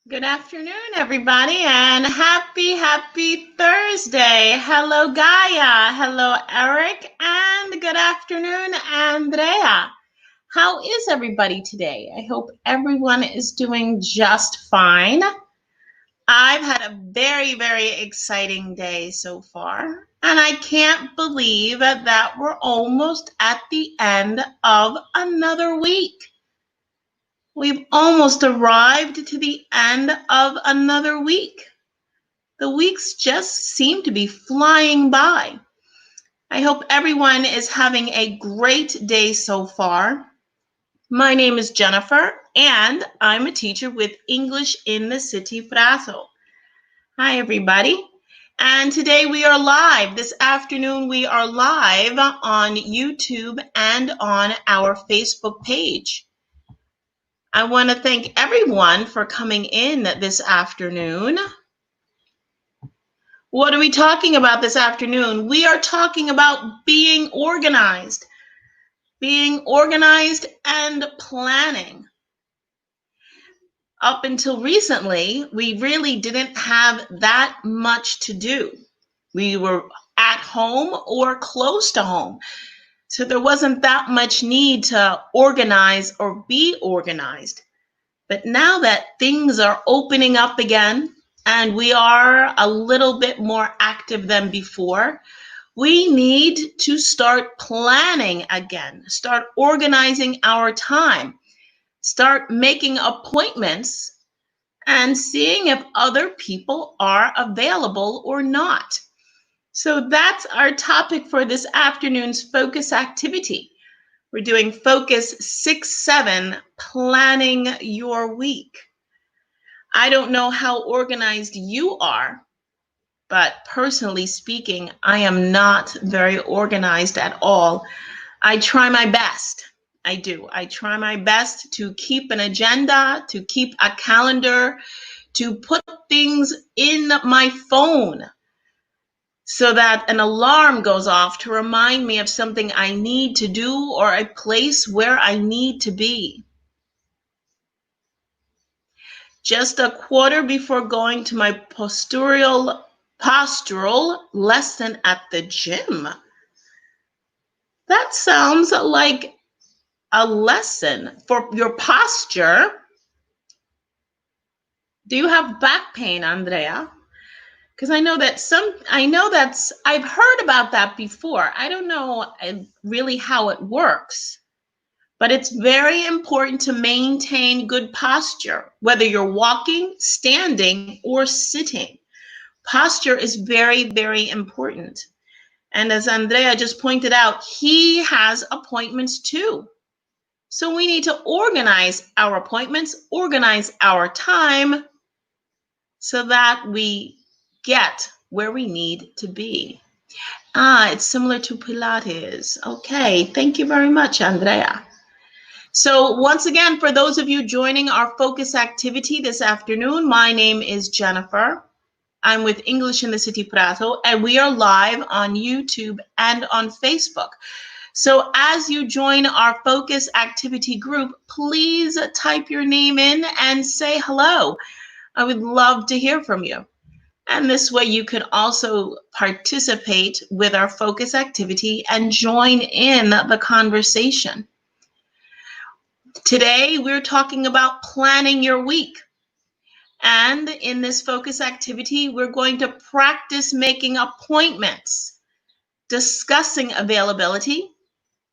Good afternoon, everybody, and happy Thursday. Hello, Gaia. Hello, Eric, and good afternoon, Andrea. How is everybody today? I hope everyone is doing just fine. I've had a very exciting day so far, and I can't believe that we're almost at the end of another week. We've almost arrived to the end of another week. The weeks just seem to be flying by. I hope everyone is having a great day so far. My name is Jennifer, and I'm a teacher with English in the City Prazo. Hi, everybody. And today we are live. This afternoon we are live on YouTube and on our Facebook page. I want to thank everyone for coming in this afternoon. What are we talking about this afternoon? We are talking about being organized and planning. Up until recently, we really didn't have that much to do. We were at home or close to home. So there wasn't that much need to organize or be organized. But now that things are opening up again and we are a little bit more active than before, we need to start planning again, start organizing our time, start making appointments and seeing if other people are available or not. So that's our topic for this afternoon's focus activity. We're doing Focus 6-7, Planning Your Week. I don't know how organized you are, but personally speaking, I am not very organized at all. I try my best. I do. I try my best to keep an agenda, to keep a calendar, to put things in my phone so that an alarm goes off to remind me of something I need to do or a place where I need to be. Just a quarter before going to my postural lesson at the gym. That sounds like a lesson for your posture. Do you have back pain, Andrea? Because I've heard about that before. I don't know really how it works, but it's very important to maintain good posture, whether you're walking, standing, or sitting. Posture is very important. And as Andrea just pointed out, he has appointments too. So we need to organize our appointments, organize our time so that we get where we need to be. It's similar to Pilates. Okay, thank you very much, Andrea. So once again, for those of you joining our focus activity this afternoon, my name is Jennifer. I'm with English in the City Prato, and we are live on YouTube and on Facebook. So as you join our focus activity group, please type your name in and say hello. I would love to hear from you. And this way you can also participate with our focus activity and join in the conversation. Today, we're talking about planning your week. And in this focus activity, we're going to practice making appointments, discussing availability,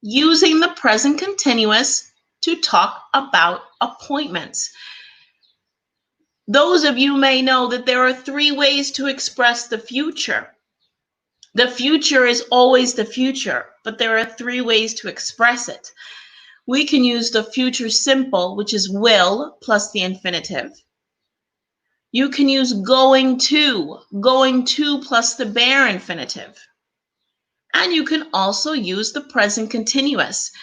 using the present continuous to talk about appointments. Those of you may know that there are 3 ways to express the future. The future is always the future, but there are 3 ways to express it. We can use the future simple, which is will plus the infinitive. You can use going to plus the bare infinitive. And you can also use the present continuous.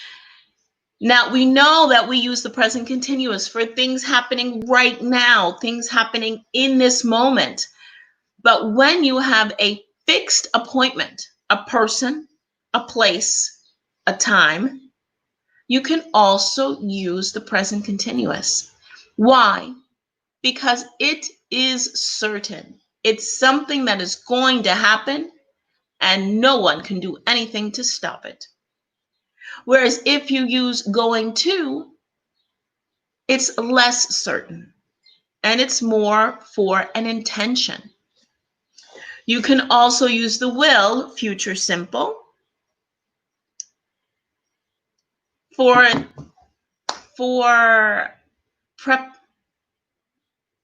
Now, we know that we use the present continuous for things happening right now, things happening in this moment. But when you have a fixed appointment, a person, a place, a time, you can also use the present continuous. Why? because it is certain. It's something that is going to happen and no one can do anything to stop it. Whereas if you use going to, it's less certain and it's more for an intention. You can also use the will, future simple, for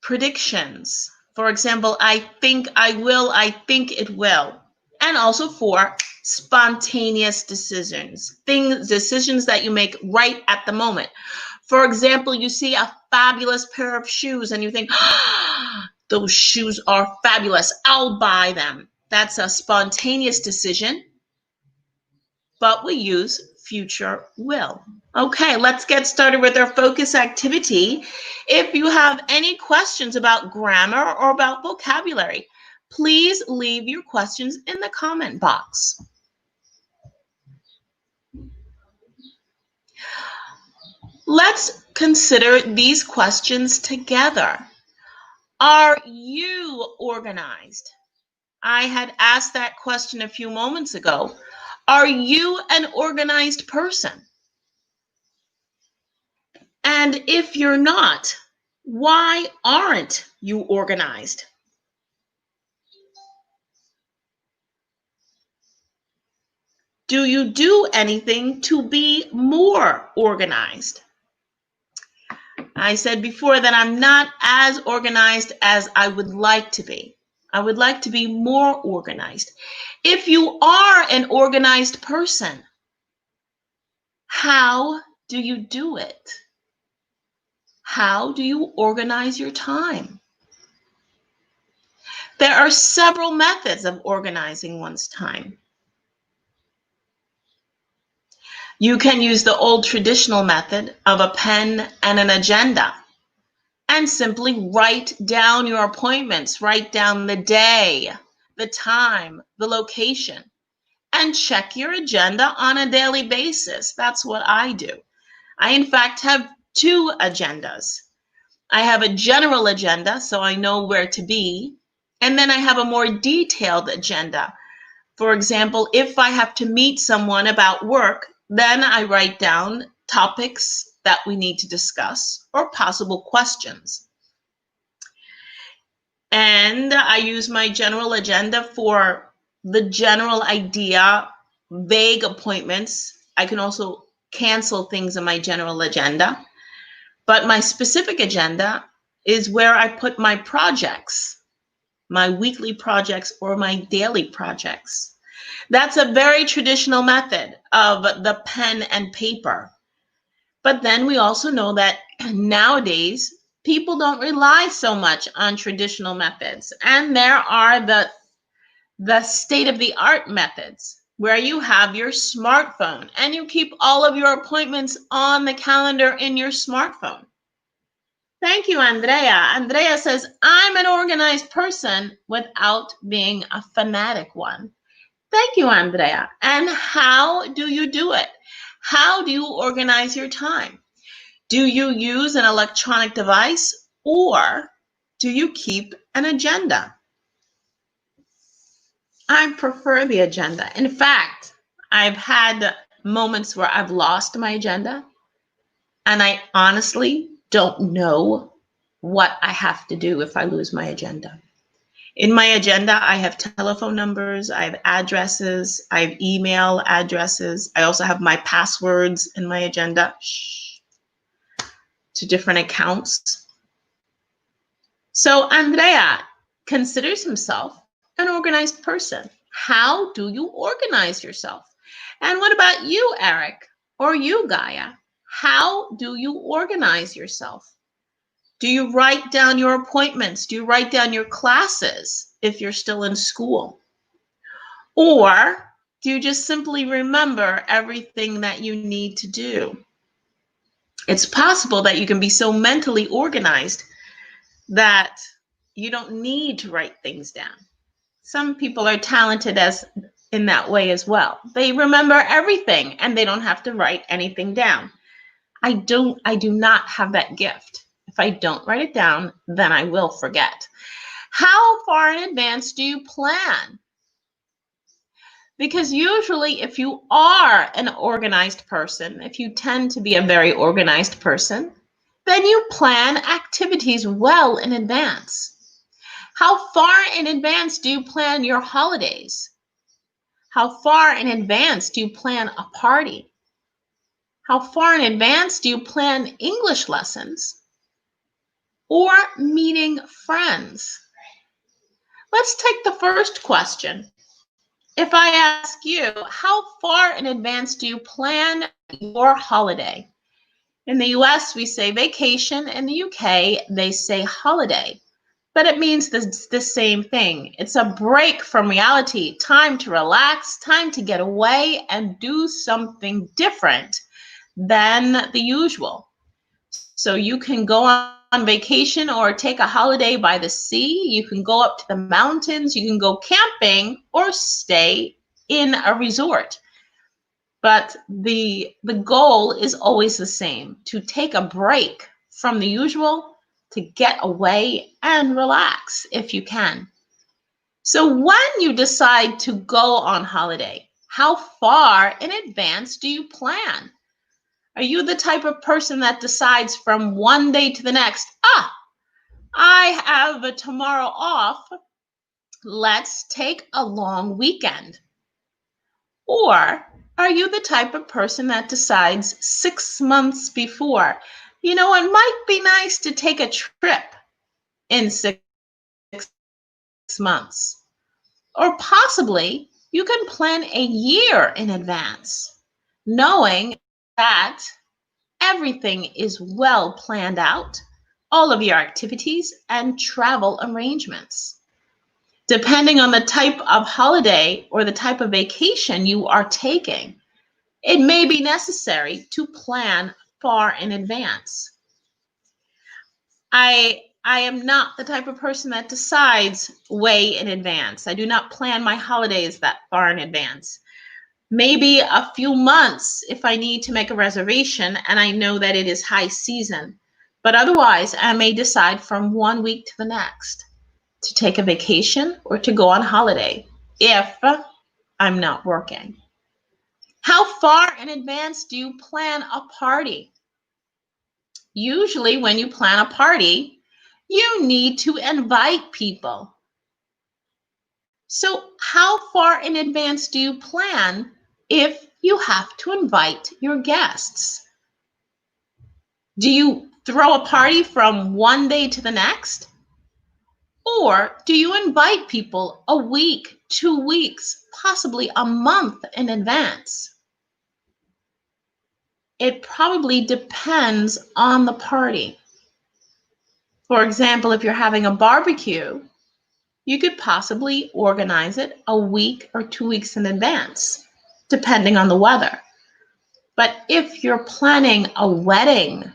predictions. For example, I think I will, I think it will. And also for spontaneous decisions, decisions that you make right at the moment. For example, you see a fabulous pair of shoes and you think, those shoes are fabulous, I'll buy them. That's a spontaneous decision, but we use future will. Okay, let's get started with our focus activity. If you have any questions about grammar or about vocabulary, please leave your questions in the comment box. Let's consider these questions together. Are you organized? I had asked that question a few moments ago. Are you an organized person? And if you're not, why aren't you organized? Do you do anything to be more organized? I said before that I'm not as organized as I would like to be. I would like to be more organized. If you are an organized person, how do you do it? How do you organize your time? There are several methods of organizing one's time. You can use the old traditional method of a pen and an agenda and simply write down your appointments, write down the day, the time, the location, and check your agenda on a daily basis. That's what I do. I, in fact, have two agendas. I have a general agenda, so I know where to be, and then I have a more detailed agenda. For example, if I have to meet someone about work, then I write down topics that we need to discuss or possible questions. And I use my general agenda for the general idea, vague appointments. I can also cancel things in my general agenda. But my specific agenda is where I put my projects, my weekly projects or my daily projects. That's a very traditional method of the pen and paper. But then we also know that nowadays, people don't rely so much on traditional methods. And there are the state-of-the-art methods where you have your smartphone and you keep all of your appointments on the calendar in your smartphone. Thank you, Andrea. Andrea says, I'm an organized person without being a fanatic one. Thank you, Andrea. And how do you do it? How do you organize your time? Do you use an electronic device or do you keep an agenda? I prefer the agenda. In fact, I've had moments where I've lost my agenda and I honestly don't know what I have to do if I lose my agenda. In my agenda, I have telephone numbers, I have addresses, I have email addresses. I also have my passwords in my agenda to different accounts. So Andrea considers himself an organized person. How do you organize yourself? And what about you, Eric, or you, Gaia? How do you organize yourself? Do you write down your appointments? Do you write down your classes if you're still in school? Or do you just simply remember everything that you need to do? It's possible that you can be so mentally organized that you don't need to write things down. Some people are talented in that way as well. They remember everything and they don't have to write anything down. I do not have that gift. If I don't write it down, then I will forget. How far in advance do you plan? Because usually if you are an organized person, if you tend to be a very organized person, then you plan activities well in advance. How far in advance do you plan your holidays? How far in advance do you plan a party? How far in advance do you plan English lessons or meeting friends? Let's take the first question. If I ask you, how far in advance do you plan your holiday? In the US, we say vacation. In the UK, they say holiday. But it means the same thing. It's a break from reality, time to relax, time to get away and do something different than the usual. So you can go on vacation or take a holiday by the sea. You can go up to the mountains. You can go camping or stay in a resort. But the goal is always the same, to take a break from the usual, to get away and relax if you can. So when you decide to go on holiday, how far in advance do you plan? Are you the type of person that decides from one day to the next, I have tomorrow off, let's take a long weekend? Or are you the type of person that decides 6 months before, it might be nice to take a trip in 6 months? Or possibly you can plan a year in advance, knowing that everything is well planned out, all of your activities and travel arrangements. Depending on the type of holiday or the type of vacation you are taking, it may be necessary to plan far in advance. I am not the type of person that decides way in advance. I do not plan my holidays that far in advance. Maybe a few months if I need to make a reservation and I know that it is high season. But otherwise, I may decide from 1 week to the next to take a vacation or to go on holiday if I'm not working. How far in advance do you plan a party? Usually when you plan a party, you need to invite people. So how far in advance do you plan if you have to invite your guests? Do you throw a party from one day to the next? Or do you invite people a week, 2 weeks, possibly a month in advance? It probably depends on the party. For example, if you're having a barbecue, you could possibly organize it a week or 2 weeks in advance, depending on the weather. But if you're planning a wedding,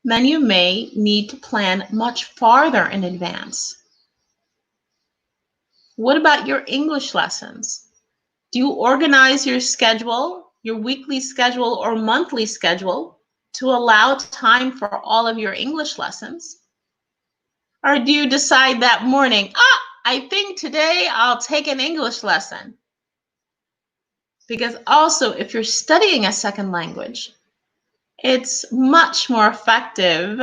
then you may need to plan much farther in advance. What about your English lessons? Do you organize your schedule, your weekly schedule or monthly schedule, to allow time for all of your English lessons? Or do you decide that morning, I think today I'll take an English lesson? Because also, if you're studying a second language, it's much more effective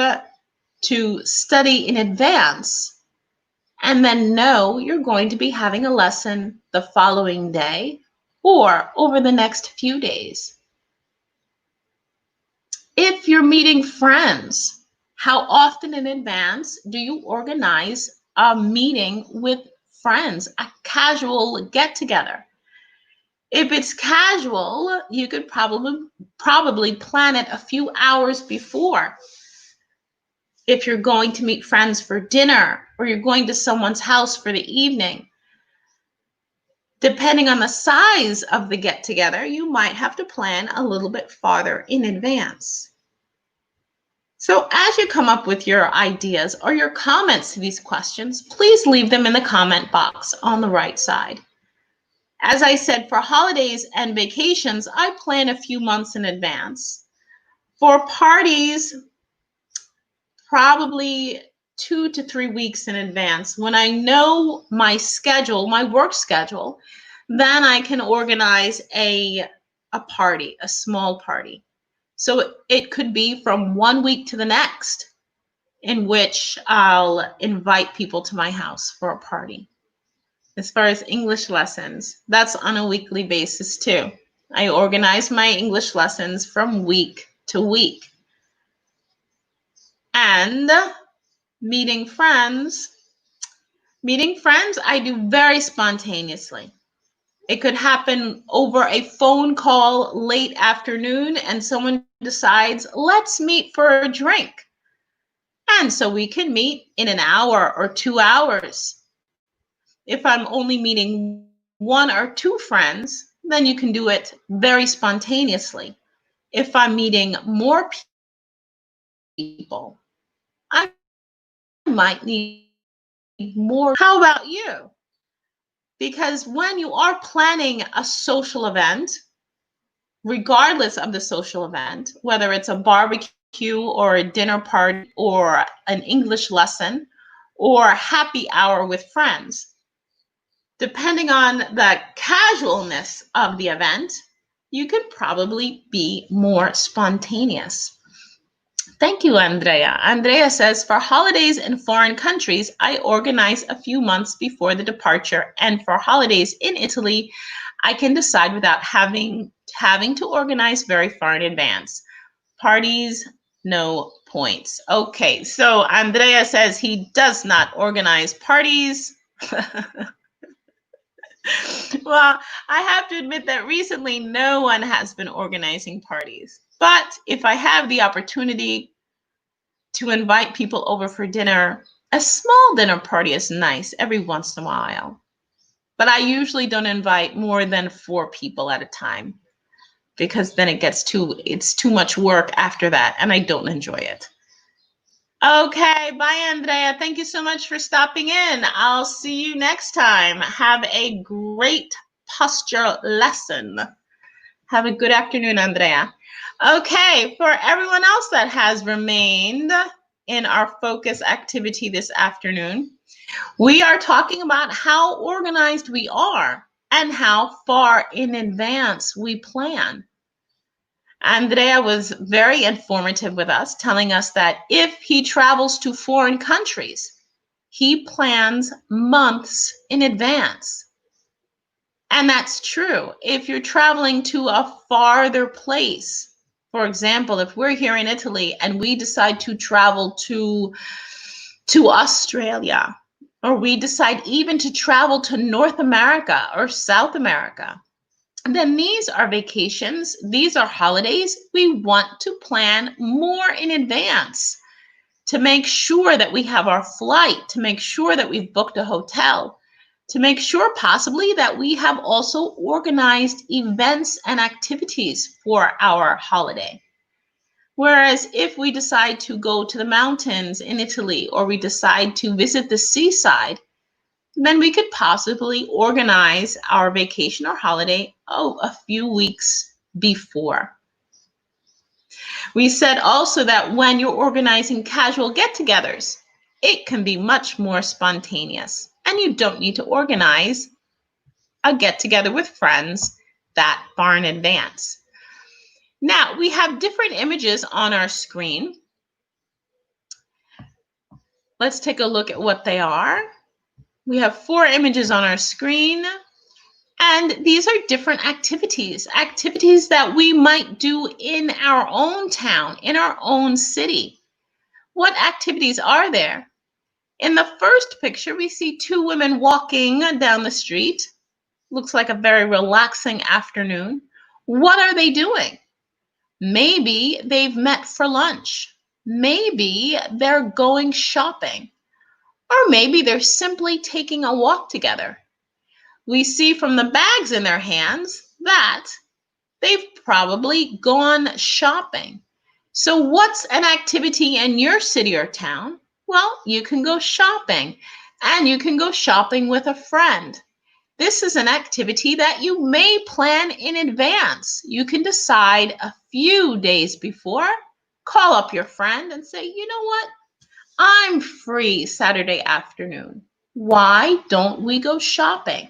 to study in advance and then know you're going to be having a lesson the following day or over the next few days. If you're meeting friends, how often in advance do you organize a meeting with friends, a casual get-together? If it's casual, you could probably plan it a few hours before. If you're going to meet friends for dinner or you're going to someone's house for the evening, depending on the size of the get-together, you might have to plan a little bit farther in advance. So as you come up with your ideas or your comments to these questions, please leave them in the comment box on the right side. As I said, for holidays and vacations, I plan a few months in advance. For parties, probably 2 to 3 weeks in advance. When I know my schedule, my work schedule, then I can organize a party, a small party. So it could be from 1 week to the next in which I'll invite people to my house for a party. As far as English lessons, that's on a weekly basis too. I organize my English lessons from week to week. And meeting friends, I do very spontaneously. It could happen over a phone call late afternoon and someone decides, let's meet for a drink. And so we can meet in an hour or 2 hours. If I'm only meeting 1 or 2 friends, then you can do it very spontaneously. If I'm meeting more people, I might need more. How about you? Because when you are planning a social event, regardless of the social event, whether it's a barbecue or a dinner party or an English lesson or a happy hour with friends, depending on the casualness of the event, you could probably be more spontaneous. Thank you, Andrea. Andrea says, for holidays in foreign countries, I organize a few months before the departure. And for holidays in Italy, I can decide without having to organize very far in advance. Parties, no points. Okay, so Andrea says he does not organize parties. Well, I have to admit that recently no one has been organizing parties. But if I have the opportunity to invite people over for dinner, a small dinner party is nice every once in a while. But I usually don't invite more than 4 people at a time because then it's too much work after that and I don't enjoy it. Okay, bye, Andrea. Thank you so much for stopping in. I'll see you next time. Have a great posture lesson. Have a good afternoon, Andrea. Okay, for everyone else that has remained in our focus activity this afternoon, we are talking about how organized we are and how far in advance we plan. Andrea was very informative with us, telling us that if he travels to foreign countries, he plans months in advance. And that's true. If you're traveling to a farther place, for example, if we're here in Italy and we decide to travel to Australia, or we decide even to travel to North America or South America, then these are vacations, these are holidays. We want to plan more in advance to make sure that we have our flight, to make sure that we've booked a hotel, to make sure possibly that we have also organized events and activities for our holiday. Whereas if we decide to go to the mountains in Italy or we decide to visit the seaside, then we could possibly organize our vacation or holiday a few weeks before. We said also that when you're organizing casual get-togethers, it can be much more spontaneous, and you don't need to organize a get-together with friends that far in advance. Now, we have different images on our screen. Let's take a look at what they are. We have 4 images on our screen, and these are different activities that we might do in our own town, in our own city. What activities are there? In the first picture, we see 2 women walking down the street. Looks like a very relaxing afternoon. What are they doing? Maybe they've met for lunch. Maybe they're going shopping. Or maybe they're simply taking a walk together. We see from the bags in their hands that they've probably gone shopping. So what's an activity in your city or town? Well, you can go shopping, and you can go shopping with a friend. This is an activity that you may plan in advance. You can decide a few days before, call up your friend and say, you know what? I'm free Saturday afternoon. Why don't we go shopping?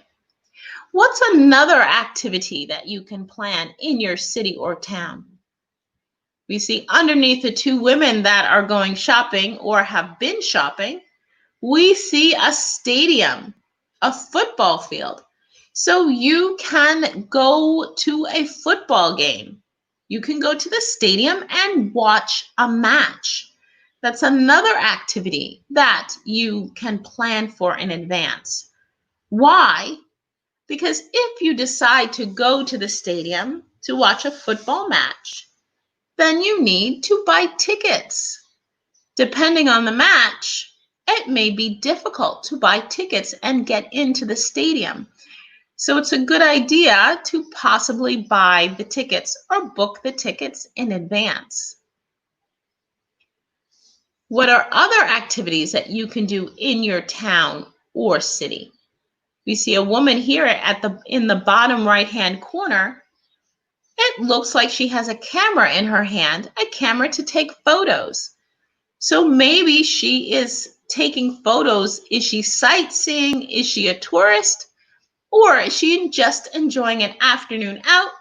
What's another activity that you can plan in your city or town? We see underneath the two women that are going shopping or have been shopping, we see a stadium, a football field. So you can go to a football game. You can go to the stadium and watch a match. That's another activity that you can plan for in advance. Why? Because if you decide to go to the stadium to watch a football match, then you need to buy tickets. Depending on the match, it may be difficult to buy tickets and get into the stadium. So it's a good idea to possibly buy the tickets or book the tickets in advance. What are other activities that you can do in your town or city? We see a woman here in the bottom right-hand corner. It looks like she has a camera in her hand, a camera to take photos. So maybe she is taking photos. Is she sightseeing? Is she a tourist? Or is she just enjoying an afternoon out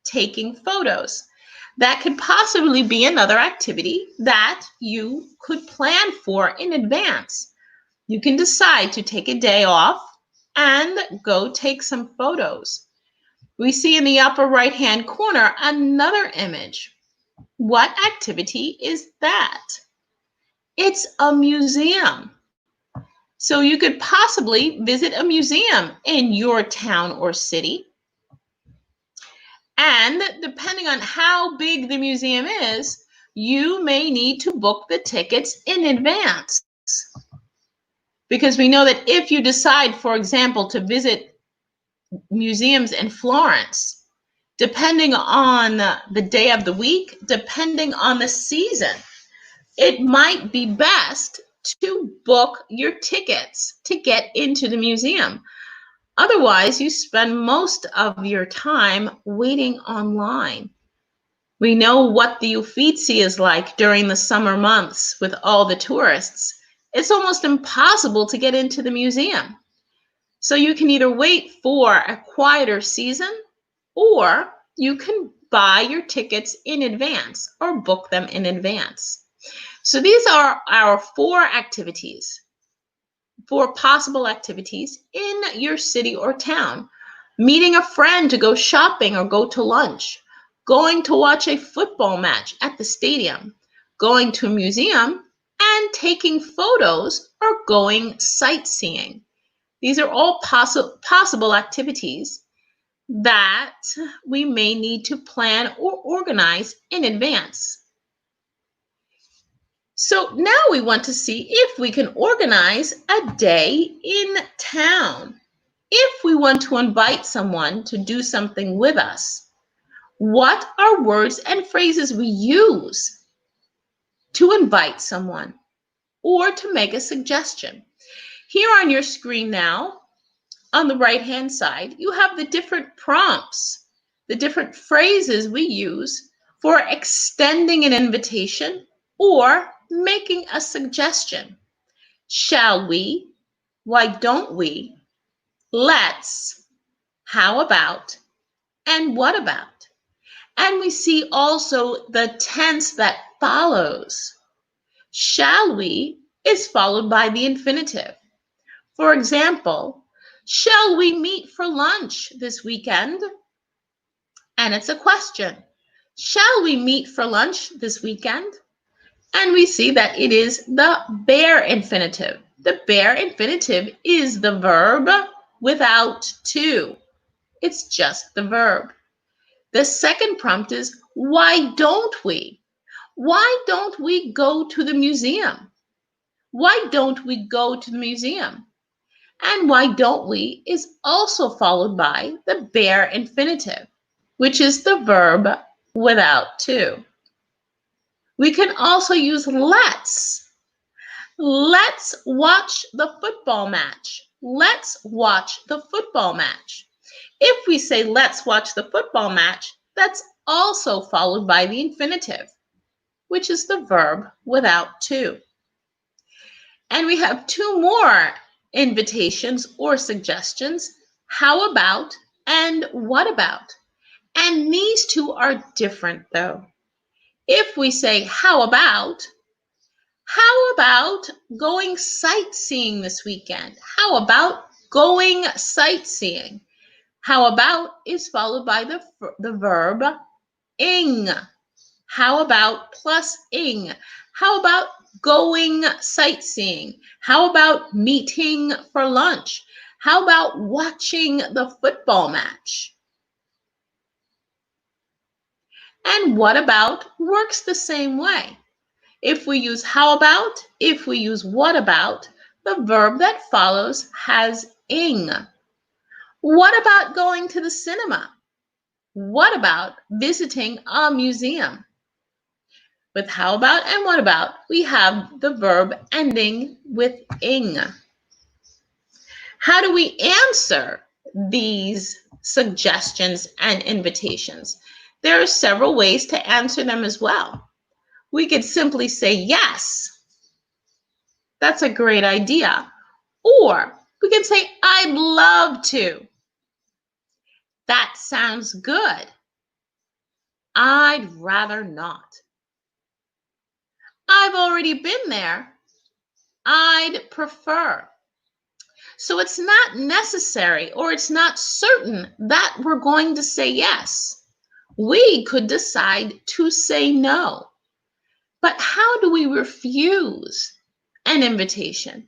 taking photos? That could possibly be another activity that you could plan for in advance. You can decide to take a day off and go take some photos. We see in the upper right-hand corner another image. What activity is that? It's a museum. So you could possibly visit a museum in your town or city. And depending on how big the museum is, you may need to book the tickets in advance. Because we know that if you decide, for example, to visit museums in Florence, depending on the day of the week, depending on the season, it might be best to book your tickets to get into the museum. Otherwise, you spend most of your time waiting online. We know what the Uffizi is like during the summer months with all the tourists. It's almost impossible to get into the museum. So you can either wait for a quieter season or you can buy your tickets in advance or book them in advance. So these are our four possible activities in your city or town. Meeting a friend to go shopping or go to lunch, going to watch a football match at the stadium, going to a museum, and taking photos or going sightseeing. These are all possible activities that we may need to plan or organize in advance. So now we want to see if we can organize a day in town. If we want to invite someone to do something with us, what are words and phrases we use to invite someone or to make a suggestion? Here on your screen now, on the right-hand side, you have the different prompts, the different phrases we use for extending an invitation or making a suggestion. Shall we? Why don't we? Let's. How about? And what about? And we see also the tense that follows. Shall we is followed by the infinitive. For example, shall we meet for lunch this weekend? And it's a question. Shall we meet for lunch this weekend? And we see that it is the bare infinitive. The bare infinitive is the verb without to. It's just the verb. The second prompt is, why don't we? Why don't we go to the museum? Why don't we go to the museum? And why don't we is also followed by the bare infinitive, which is the verb without to. We can also use let's. Let's watch the football match. Let's watch the football match. If we say let's watch the football match, that's also followed by the infinitive, which is the verb without to. And we have two more invitations or suggestions, how about and what about. And these two are different though. If we say how about going sightseeing this weekend? How about going sightseeing? How about is followed by the verb ing. How about plus ing? How about going sightseeing? How about meeting for lunch? How about watching the football match? And what about works the same way. If we use how about, if we use what about, the verb that follows has ing. What about going to the cinema? What about visiting a museum? With how about and what about, we have the verb ending with ing. How do we answer these suggestions and invitations? There are several ways to answer them as well. We could simply say yes. That's a great idea. Or we can say, I'd love to. That sounds good. I'd rather not. I've already been there. I'd prefer. So it's not necessary or it's not certain that we're going to say yes. We could decide to say no. But how do we refuse an invitation?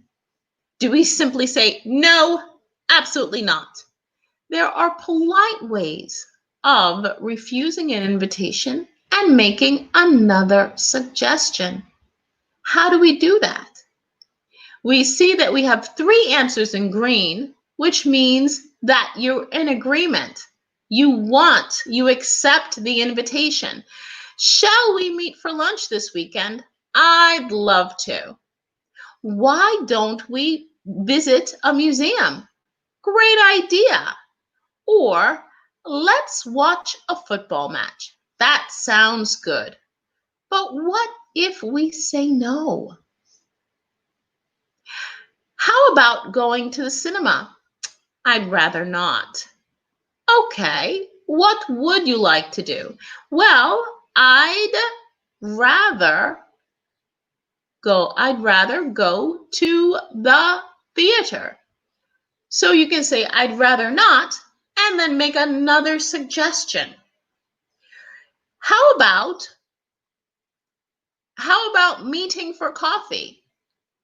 Do we simply say, no, absolutely not? There are polite ways of refusing an invitation and making another suggestion. How do we do that? We see that we have three answers in green, which means that you're in agreement. You accept the invitation. Shall we meet for lunch this weekend? I'd love to. Why don't we visit a museum? Great idea. Or let's watch a football match. That sounds good. But what if we say no? How about going to the cinema? I'd rather not. Okay, what would you like to do? Well, I'd rather go to the theater. So you can say, I'd rather not, and then make another suggestion. How about meeting for coffee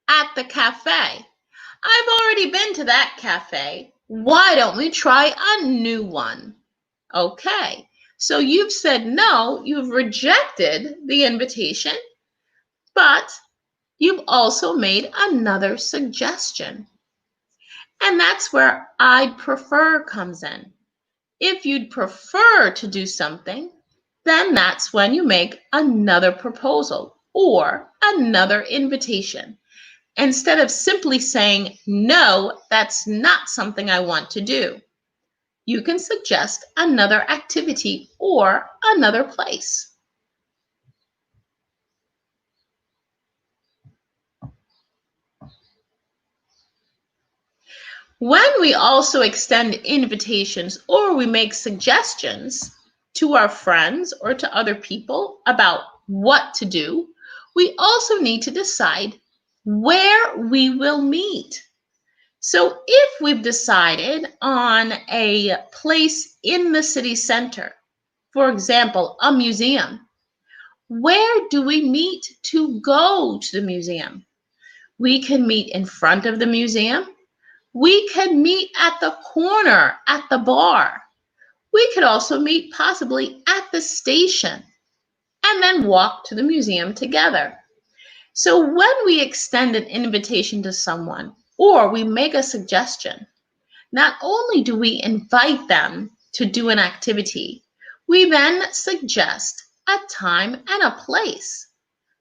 at the cafe? I've already been to that cafe. Why don't we try a new one? Okay, so you've said no, you've rejected the invitation, but you've also made another suggestion. And that's where I'd prefer comes in. If you'd prefer to do something, then that's when you make another proposal or another invitation. Instead of simply saying, no, that's not something I want to do, you can suggest another activity or another place. When we also extend invitations or we make suggestions to our friends or to other people about what to do, we also need to decide where we will meet. So if we've decided on a place in the city center, for example, a museum, where do we meet to go to the museum? We can meet in front of the museum. We can meet at the corner, at the bar. We could also meet possibly at the station and then walk to the museum together. So when we extend an invitation to someone or we make a suggestion, not only do we invite them to do an activity, we then suggest a time and a place.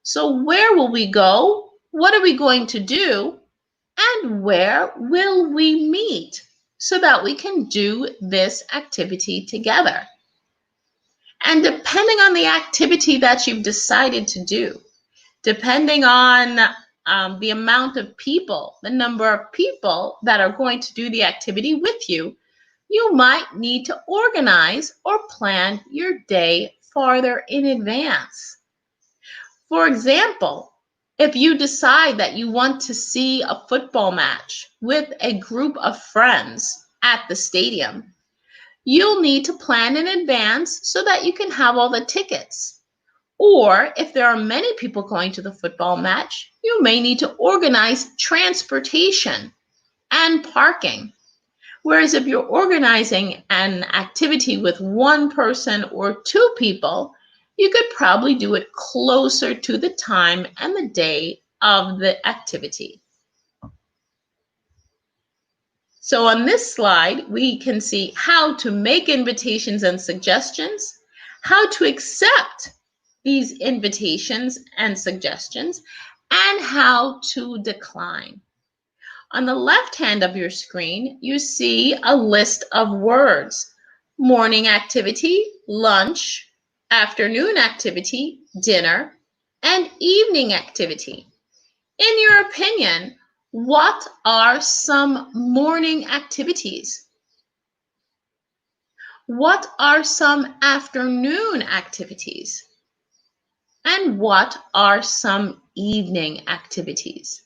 So where will we go? What are we going to do? And where will we meet so that we can do this activity together? And depending on the activity that you've decided to do, depending on the amount of people, the number of people that are going to do the activity with you, you might need to organize or plan your day farther in advance. For example, if you decide that you want to see a football match with a group of friends at the stadium, you'll need to plan in advance so that you can have all the tickets. Or if there are many people going to the football match, you may need to organize transportation and parking. Whereas if you're organizing an activity with one person or two people, you could probably do it closer to the time and the day of the activity. So on this slide, we can see how to make invitations and suggestions, how to accept these invitations and suggestions, and how to decline. On the left hand of your screen, you see a list of words: morning activity, lunch, afternoon activity, dinner, and evening activity. In your opinion, what are some morning activities? What are some afternoon activities? And what are some evening activities?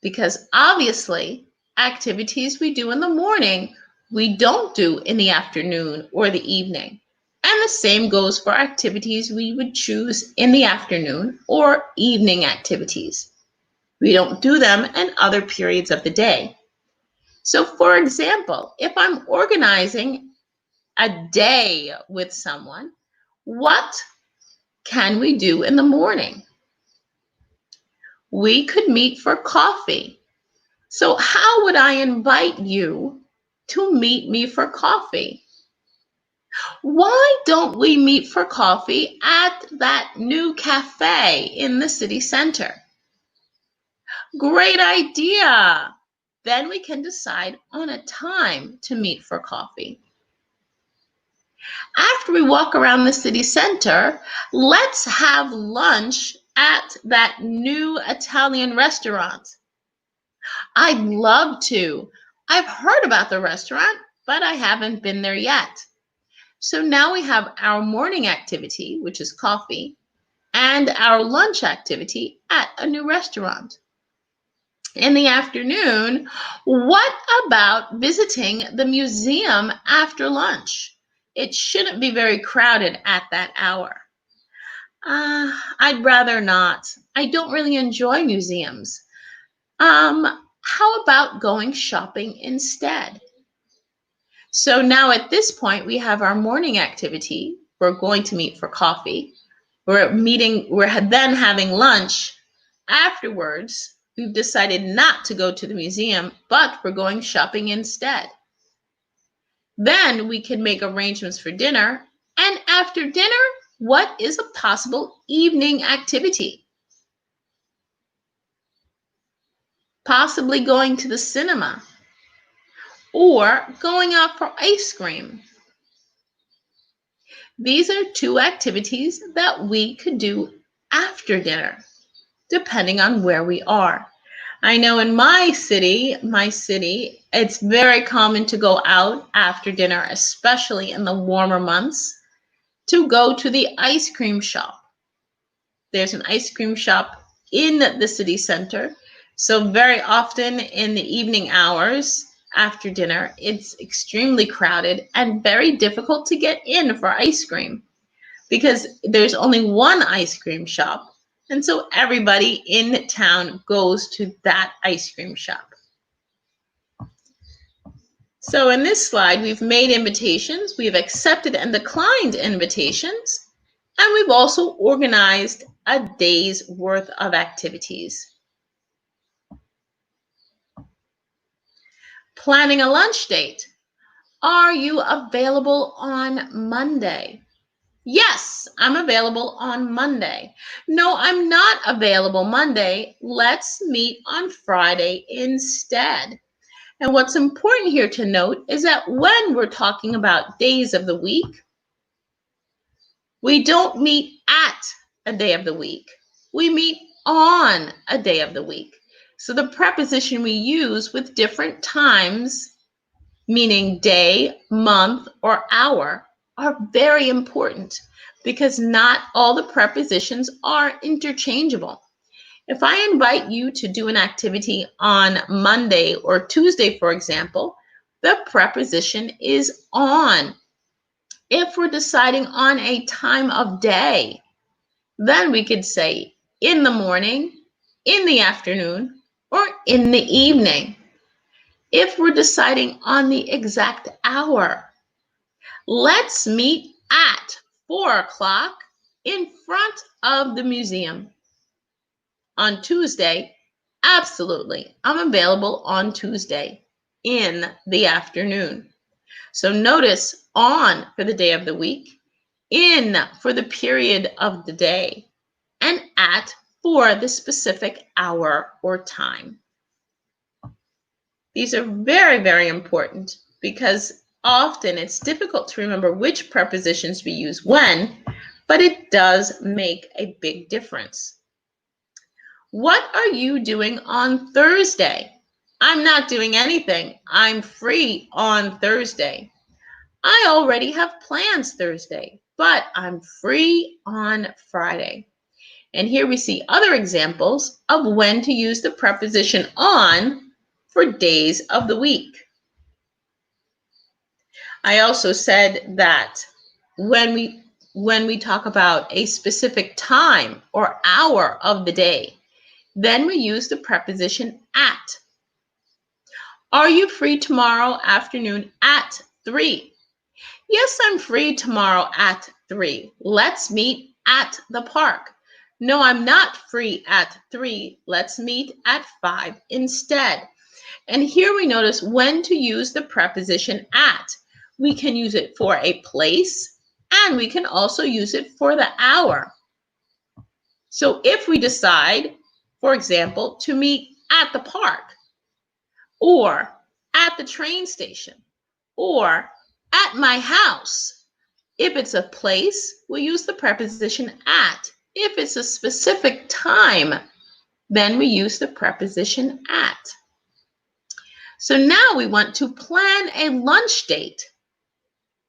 Because obviously, activities we do in the morning, we don't do in the afternoon or the evening. And the same goes for activities we would choose in the afternoon or evening activities. We don't do them in other periods of the day. So for example, if I'm organizing a day with someone, what can we do in the morning? We could meet for coffee. So how would I invite you to meet me for coffee? Why don't we meet for coffee at that new cafe in the city center? Great idea. Then we can decide on a time to meet for coffee. After we walk around the city center, let's have lunch at that new Italian restaurant. I'd love to. I've heard about the restaurant, but I haven't been there yet. So now we have our morning activity, which is coffee, and our lunch activity at a new restaurant. In the afternoon, what about visiting the museum after lunch? It shouldn't be very crowded at that hour. I'd rather not. I don't really enjoy museums. How about going shopping instead? So now at this point, we have our morning activity. We're going to meet for coffee. We're then having lunch. Afterwards, we've decided not to go to the museum, but we're going shopping instead. Then we can make arrangements for dinner. And after dinner, what is a possible evening activity? Possibly going to the cinema or going out for ice cream. These are two activities that we could do after dinner, depending on where we are. I know in my city, it's very common to go out after dinner, especially in the warmer months, to go to the ice cream shop. There's an ice cream shop in the city center. So very often in the evening hours after dinner, it's extremely crowded and very difficult to get in for ice cream because there's only one ice cream shop. And so everybody in town goes to that ice cream shop. So in this slide, we've made invitations, we've accepted and declined invitations, and we've also organized a day's worth of activities. Planning a lunch date. Are you available on Monday? Yes, I'm available on Monday. No, I'm not available Monday. Let's meet on Friday instead. And what's important here to note is that when we're talking about days of the week, we don't meet at a day of the week. We meet on a day of the week. So the preposition we use with different times, meaning day, month, or hour, are very important because not all the prepositions are interchangeable. If I invite you to do an activity on Monday or Tuesday, for example, the preposition is on. If we're deciding on a time of day, then we could say in the morning, in the afternoon, or in the evening. If we're deciding on the exact hour, let's meet at 4 o'clock in front of the museum. On Tuesday, absolutely, I'm available on Tuesday in the afternoon. So notice on for the day of the week, in for the period of the day, and at for the specific hour or time. These are very, very important because often it's difficult to remember which prepositions we use when, but it does make a big difference. What are you doing on Thursday? I'm not doing anything. I'm free on Thursday. I already have plans Thursday, but I'm free on Friday. And here we see other examples of when to use the preposition on for days of the week. I also said that when we talk about a specific time or hour of the day, then we use the preposition at. Are you free tomorrow afternoon at 3? Yes, I'm free tomorrow at 3. Let's meet at the park. No, I'm not free at 3. Let's meet at 5 instead. And here we notice when to use the preposition at. We can use it for a place, and we can also use it for the hour. So if we decide, for example, to meet at the park, or at the train station, or at my house, if it's a place, we'll use the preposition at. If it's a specific time, then we use the preposition at. So now we want to plan a lunch date,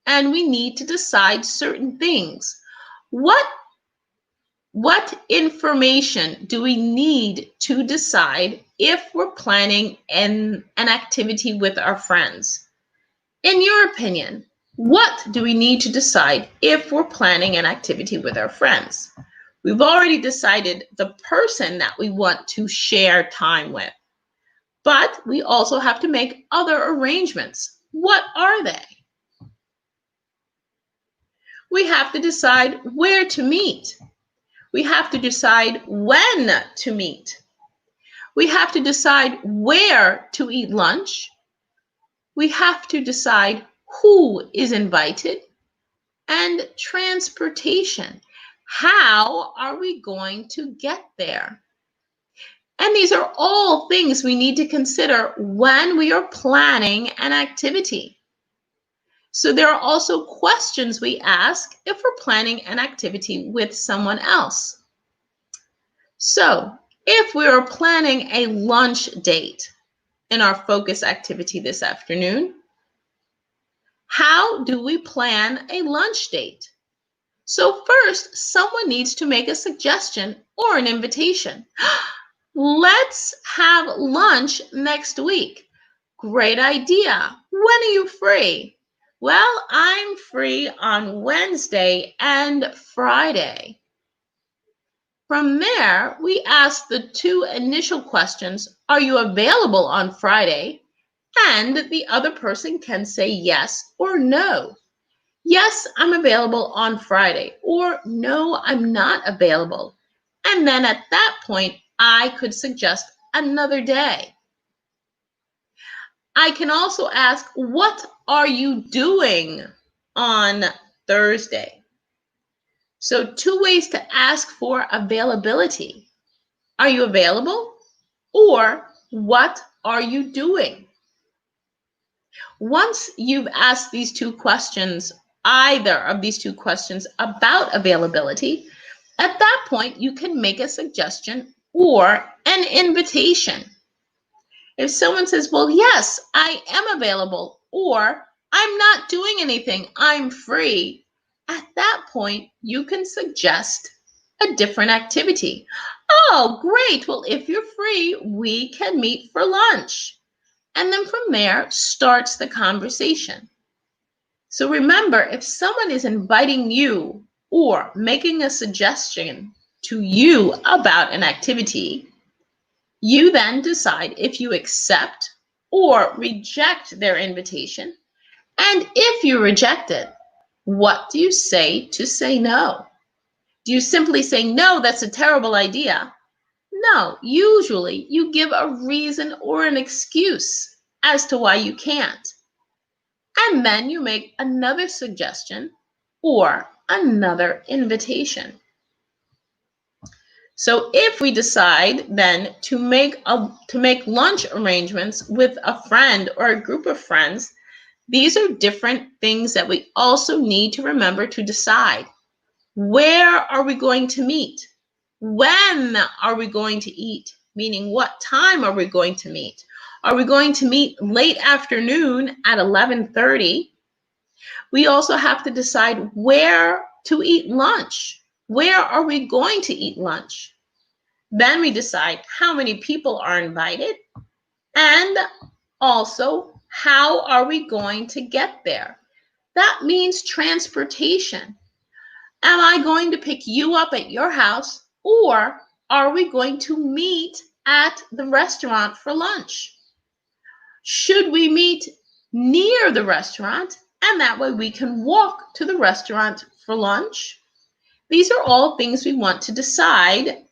and we need to decide certain things. What information do we need to decide if we're planning an activity with our friends? In your opinion, what do we need to decide if we're planning an activity with our friends? We've already decided the person that we want to share time with, but we also have to make other arrangements. What are they? We have to decide where to meet. We have to decide when to meet. We have to decide where to eat lunch. We have to decide who is invited, and transportation. How are we going to get there? And these are all things we need to consider when we are planning an activity. So there are also questions we ask if we're planning an activity with someone else. So if we are planning a lunch date in our focus activity this afternoon, how do we plan a lunch date? So first, someone needs to make a suggestion or an invitation. Let's have lunch next week. Great idea. When are you free? Well, I'm free on Wednesday and Friday. From there, we ask the two initial questions, are you available on Friday? And the other person can say yes or no. Yes, I'm available on Friday, or no, I'm not available. And then at that point, I could suggest another day. I can also ask, what are you doing on Thursday? So 2 ways to ask for availability. Are you available? Or what are you doing? Once you've asked these two questions, either of these two questions about availability, at that point, you can make a suggestion or an invitation. If someone says, well, yes, I am available, or I'm not doing anything, I'm free, at that point, you can suggest a different activity. Oh, great. Well, if you're free, we can meet for lunch. And then from there starts the conversation. So remember, if someone is inviting you or making a suggestion to you about an activity, you then decide if you accept or reject their invitation. And if you reject it, what do you say to say no? Do you simply say, no, that's a terrible idea? No, usually you give a reason or an excuse as to why you can't. And then you make another suggestion or another invitation. So if we decide then to make lunch arrangements with a friend or a group of friends, these are different things that we also need to remember to decide. Where are we going to meet? When are we going to eat? Meaning, what time are we going to meet? Are we going to meet late afternoon at 11:30? We also have to decide where to eat lunch. Where are we going to eat lunch? Then we decide how many people are invited, and also how are we going to get there? That means transportation. Am I going to pick you up at your house, or are we going to meet at the restaurant for lunch? Should we meet near the restaurant, and that way we can walk to the restaurant for lunch? These are all things we want to decide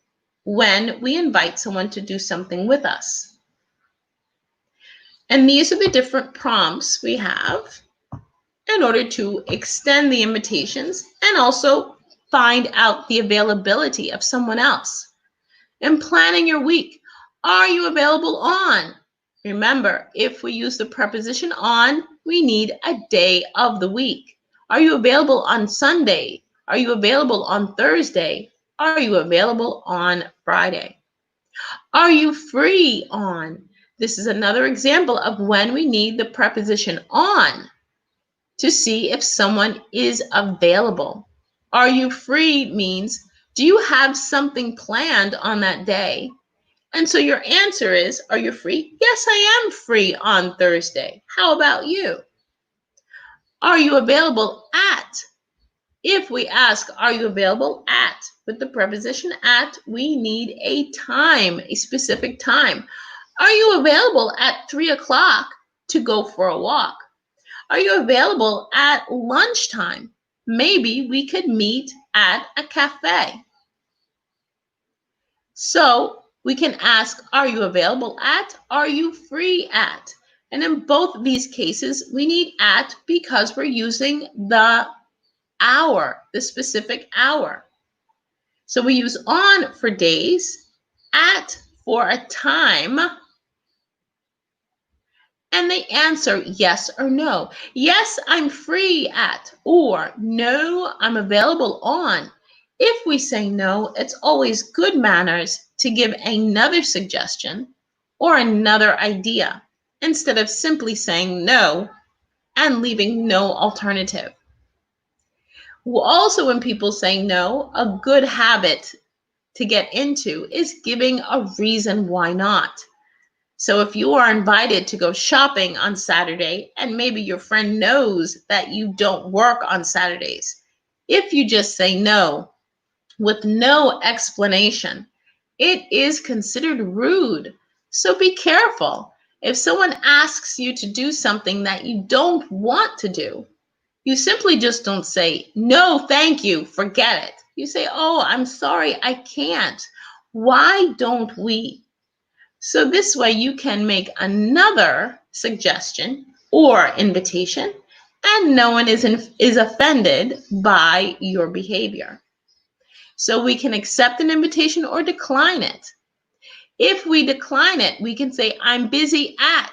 when we invite someone to do something with us. And these are the different prompts we have in order to extend the invitations and also find out the availability of someone else. And planning your week. Are you available on? Remember, if we use the preposition on, we need a day of the week. Are you available on Sunday? Are you available on Thursday? Are you available on Friday? Are you free on? This is another example of when we need the preposition on to see if someone is available. Are you free means, do you have something planned on that day? And so your answer is, are you free? Yes, I am free on Thursday. How about you? Are you available at? If we ask, are you available at? With the preposition at, we need a time, a specific time. Are you available at 3 o'clock to go for a walk? Are you available at lunchtime? Maybe we could meet at a cafe. So we can ask, are you available at? Are you free at? And in both of these cases, we need at because we're using the hour, the specific hour. So we use on for days, at for a time, and they answer yes or no. Yes, I'm free at, or no, I'm available on. If we say no, it's always good manners to give another suggestion or another idea instead of simply saying no and leaving no alternative. Also, when people say no, a good habit to get into is giving a reason why not. So if you are invited to go shopping on Saturday and maybe your friend knows that you don't work on Saturdays, if you just say no with no explanation, it is considered rude. So be careful. If someone asks you to do something that you don't want to do, you simply just don't say, no, thank you, forget it. You say, oh, I'm sorry, I can't. Why don't we? So this way you can make another suggestion or invitation, and no one is offended by your behavior. So we can accept an invitation or decline it. If we decline it, we can say, I'm busy at.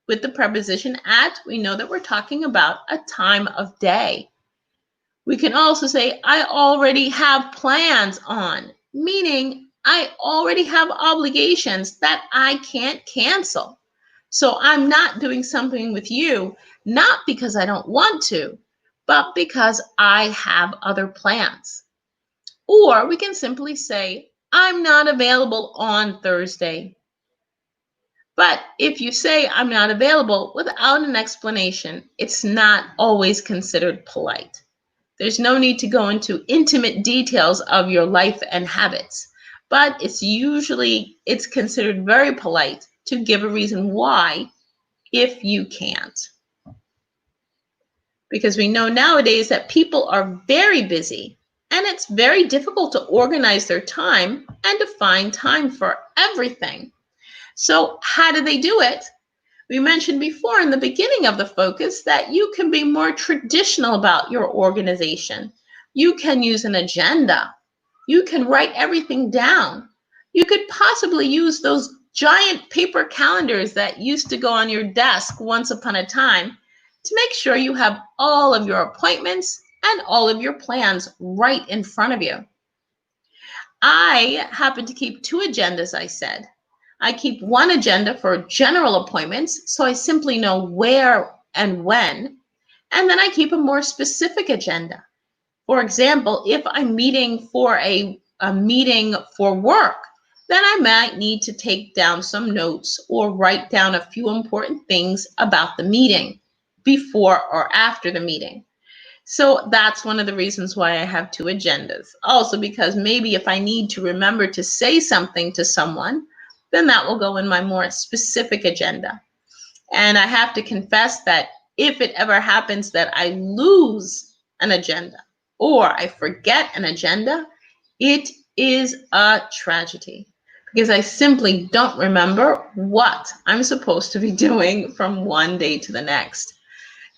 With the preposition at, we know that we're talking about a time of day. We can also say, I already have plans on, meaning I already have obligations that I can't cancel. So I'm not doing something with you, not because I don't want to, but because I have other plans. Or we can simply say, I'm not available on Thursday. But if you say I'm not available without an explanation, it's not always considered polite. There's no need to go into intimate details of your life and habits, but it's considered very polite to give a reason why if you can't. Because we know nowadays that people are very busy and it's very difficult to organize their time and to find time for everything. So how do they do it? We mentioned before in the beginning of the focus that you can be more traditional about your organization. You can use an agenda. You can write everything down. You could possibly use those giant paper calendars that used to go on your desk once upon a time to make sure you have all of your appointments and all of your plans right in front of you. I happen to keep two agendas, I said. I keep one agenda for general appointments, so I simply know where and when. And then I keep a more specific agenda. For example, if I'm meeting for a meeting for work, then I might need to take down some notes or write down a few important things about the meeting before or after the meeting. So that's one of the reasons why I have two agendas. Also, because maybe if I need to remember to say something to someone, then that will go in my more specific agenda. And I have to confess that if it ever happens that I lose an agenda or I forget an agenda, it is a tragedy because I simply don't remember what I'm supposed to be doing from one day to the next.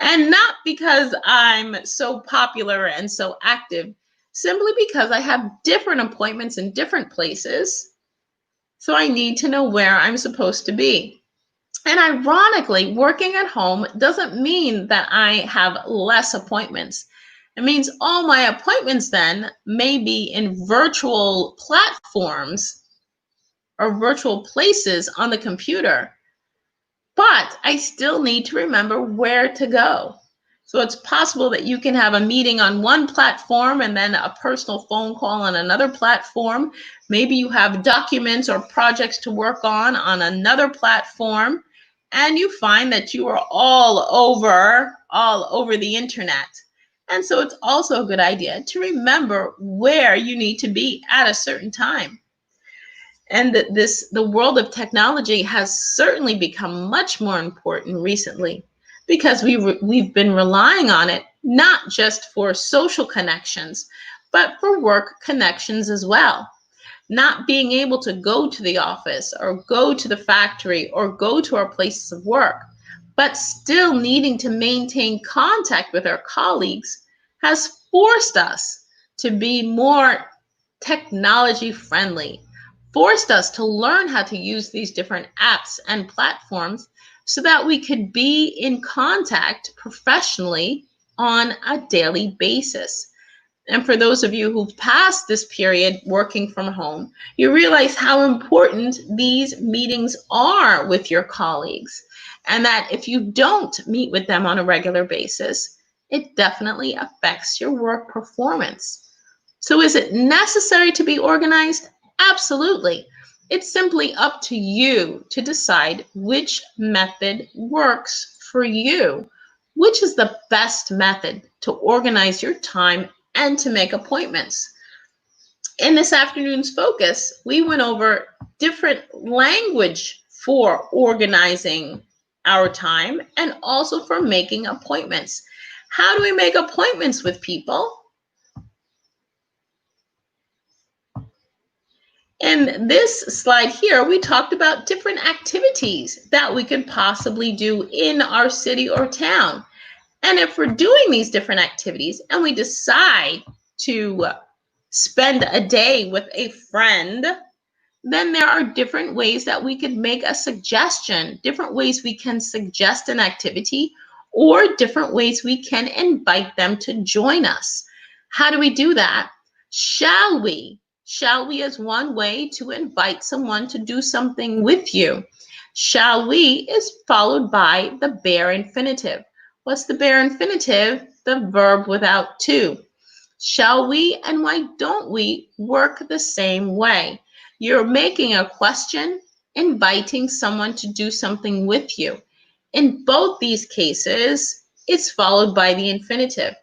And not because I'm so popular and so active, simply because I have different appointments in different places. So I need to know where I'm supposed to be. And ironically, working at home doesn't mean that I have less appointments. It means all my appointments then may be in virtual platforms or virtual places on the computer, but I still need to remember where to go. So it's possible that you can have a meeting on one platform and then a personal phone call on another platform. Maybe you have documents or projects to work on another platform, and you find that you are all over the internet. And so it's also a good idea to remember where you need to be at a certain time. And the world of technology has certainly become much more important recently because we've been relying on it not just for social connections, but for work connections as well. Not being able to go to the office or go to the factory or go to our places of work, but still needing to maintain contact with our colleagues has forced us to be more technology friendly, forced us to learn how to use these different apps and platforms so that we could be in contact professionally on a daily basis. And for those of you who've passed this period working from home, you realize how important these meetings are with your colleagues. And that if you don't meet with them on a regular basis, it definitely affects your work performance. So is it necessary to be organized? Absolutely. It's simply up to you to decide which method works for you. Which is the best method to organize your time and to make appointments? In this afternoon's focus, we went over different language for organizing our time and also for making appointments. How do we make appointments with people? In this slide here, we talked about different activities that we could possibly do in our city or town. And if we're doing these different activities and we decide to spend a day with a friend, then there are different ways that we could make a suggestion, different ways we can suggest an activity, or different ways we can invite them to join us. How do we do that? Shall we Shall we is one way to invite someone to do something with you. Shall we is followed by the bare infinitive. What's the bare infinitive? The verb without to. Shall we and why don't we work the same way? You're making a question, inviting someone to do something with you. In both these cases, it's followed by the infinitive.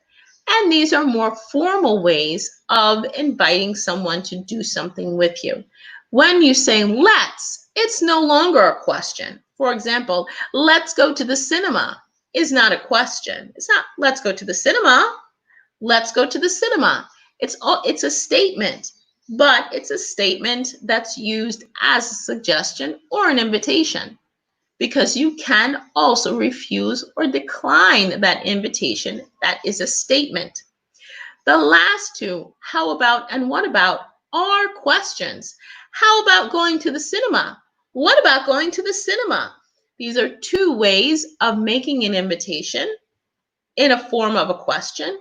And these are more formal ways of inviting someone to do something with you. When you say let's, it's no longer a question. For example, let's go to the cinema is not a question. It's not let's go to the cinema. Let's go to the cinema. It's a statement, but it's a statement that's used as a suggestion or an invitation, because you can also refuse or decline that invitation. That is a statement. The last two, how about and what about, are questions. How about going to the cinema? What about going to the cinema? These are two ways of making an invitation in a form of a question.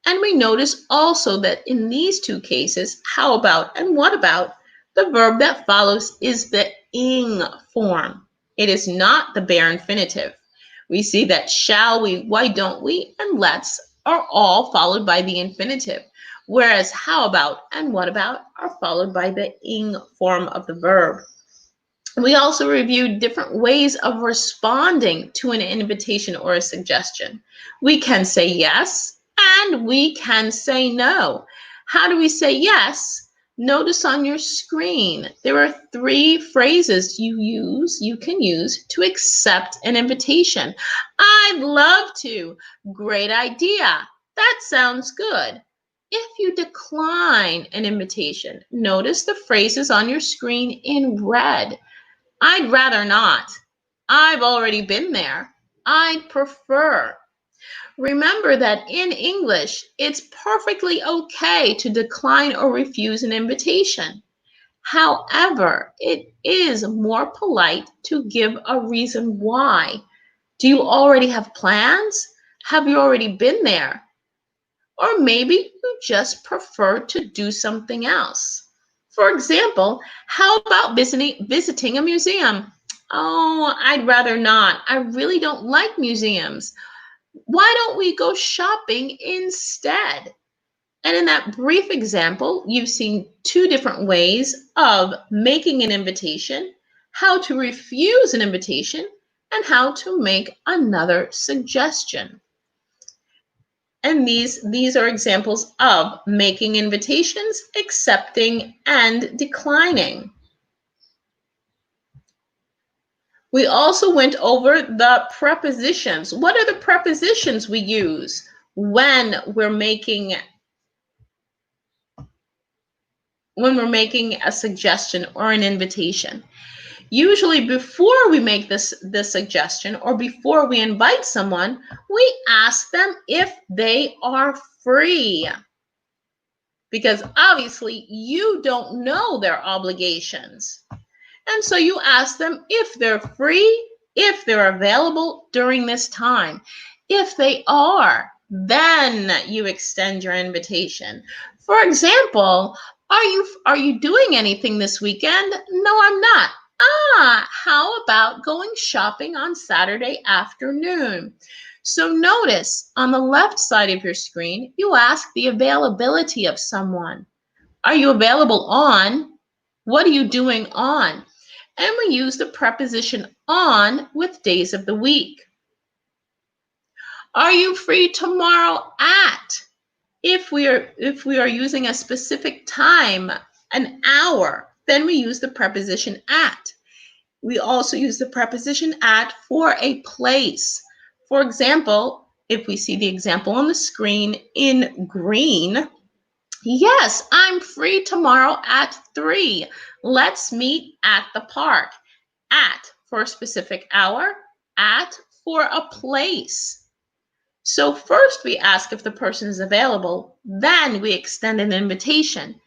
And we notice also that in these two cases, how about and what about, the verb that follows is the ing form. It is not the bare infinitive. We see that shall we, why don't we, and let's are all followed by the infinitive, whereas how about and what about are followed by the ing form of the verb. We also reviewed different ways of responding to an invitation or a suggestion. We can say yes and we can say no. How do we say yes? Notice on your screen, there are three phrases you can use to accept an invitation. I'd love to. Great idea. That sounds good. If you decline an invitation, notice the phrases on your screen in red. I'd rather not. I've already been there. I'd prefer. Remember that in English, it's perfectly okay to decline or refuse an invitation. However, it is more polite to give a reason why. Do you already have plans? Have you already been there? Or maybe you just prefer to do something else. For example, how about visiting a museum? Oh, I'd rather not. I really don't like museums. Why don't we go shopping instead? And in that brief example, you've seen two different ways of making an invitation, how to refuse an invitation, and how to make another suggestion. And these are examples of making invitations, accepting, and declining. We also went over the prepositions. What are the prepositions we use when we're making a suggestion or an invitation? Usually before we make this suggestion or before we invite someone, we ask them if they are free. Because obviously you don't know their obligations. And so you ask them if they're free, if they're available during this time. If they are, then you extend your invitation. For example, are you doing anything this weekend? No, I'm not. How about going shopping on Saturday afternoon? So notice on the left side of your screen, you ask the availability of someone. Are you available on? What are you doing on? And we use the preposition on with days of the week. Are you free tomorrow at? If we are using a specific time, an hour, then we use the preposition at. We also use the preposition at for a place. For example, if we see the example on the screen in green, yes, I'm free tomorrow at 3. Let's meet at the park. At for a specific hour, at for a place. So first we ask if the person is available, then we extend an invitation.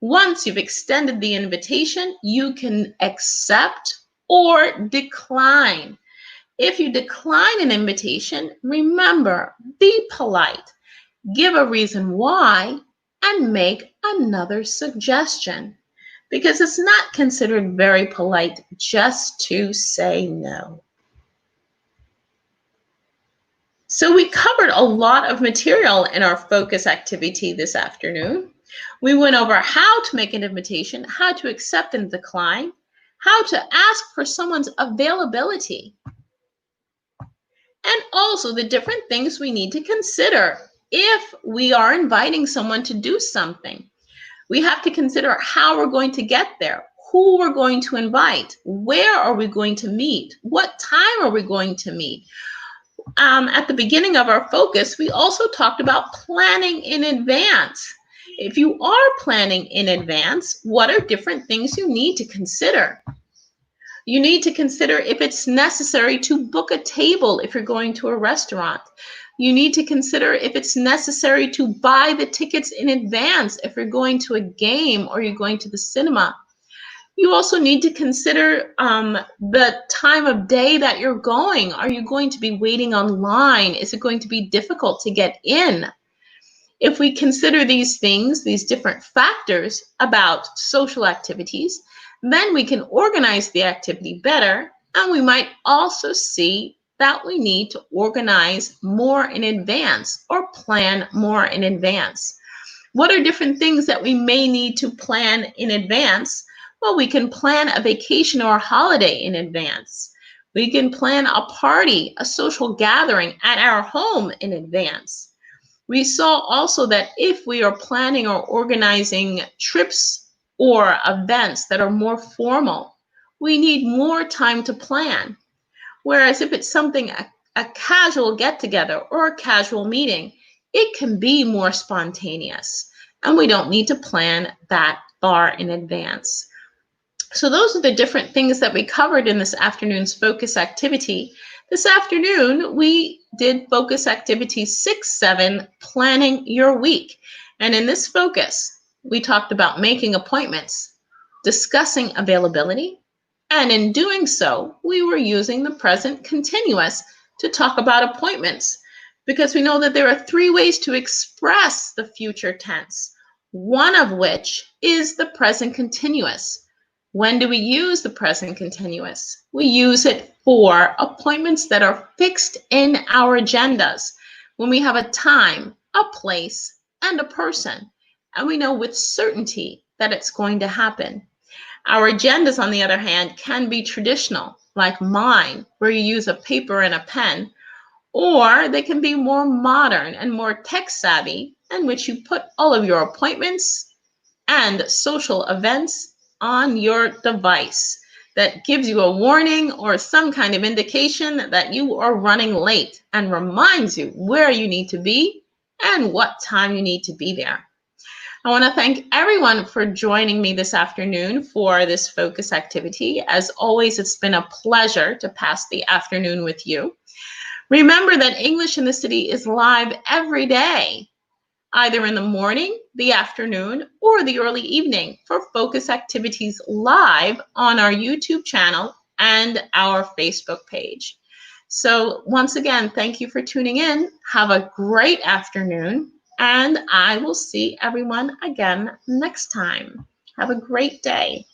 Once you've extended the invitation, you can accept or decline. If you decline an invitation, remember, be polite. Give a reason why and make another suggestion, because it's not considered very polite just to say no. So we covered a lot of material in our focus activity this afternoon. We went over how to make an invitation, how to accept and decline, how to ask for someone's availability, and also the different things we need to consider if we are inviting someone to do something. We have to consider how we're going to get there, who we're going to invite, where are we going to meet, what time are we going to meet. At the beginning of our focus, we also talked about planning in advance. If you are planning in advance, what are different things you need to consider? You need to consider if it's necessary to book a table if you're going to a restaurant. You need to consider if it's necessary to buy the tickets in advance if you're going to a game or you're going to the cinema. You also need to consider the time of day that you're going. Are you going to be waiting online? Is it going to be difficult to get in? If we consider these things, these different factors about social activities, then we can organize the activity better, and we might also see that we need to organize more in advance or plan more in advance. What are different things that we may need to plan in advance? Well, we can plan a vacation or a holiday in advance. We can plan a party, a social gathering at our home in advance. We saw also that if we are planning or organizing trips or events that are more formal, we need more time to plan. Whereas if it's something, a casual get-together or a casual meeting, it can be more spontaneous, and we don't need to plan that far in advance. So those are the different things that we covered in this afternoon's focus activity. This afternoon, we did focus activity 6-7, planning your week. And in this focus, we talked about making appointments, discussing availability, and in doing so, we were using the present continuous to talk about appointments, because we know that there are 3 ways to express the future tense, one of which is the present continuous. When do we use the present continuous? We use it for appointments that are fixed in our agendas, when we have a time, a place, and a person, and we know with certainty that it's going to happen. Our agendas, on the other hand, can be traditional, like mine, where you use a paper and a pen, or they can be more modern and more tech-savvy, in which you put all of your appointments and social events on your device that gives you a warning or some kind of indication that you are running late and reminds you where you need to be and what time you need to be there. I want to thank everyone for joining me this afternoon for this focus activity. As always, it's been a pleasure to pass the afternoon with you. Remember that English in the City is live every day, either in the morning, the afternoon, or the early evening, for focus activities live on our YouTube channel and our Facebook page. So once again, thank you for tuning in. Have a great afternoon, and I will see everyone again next time. Have a great day.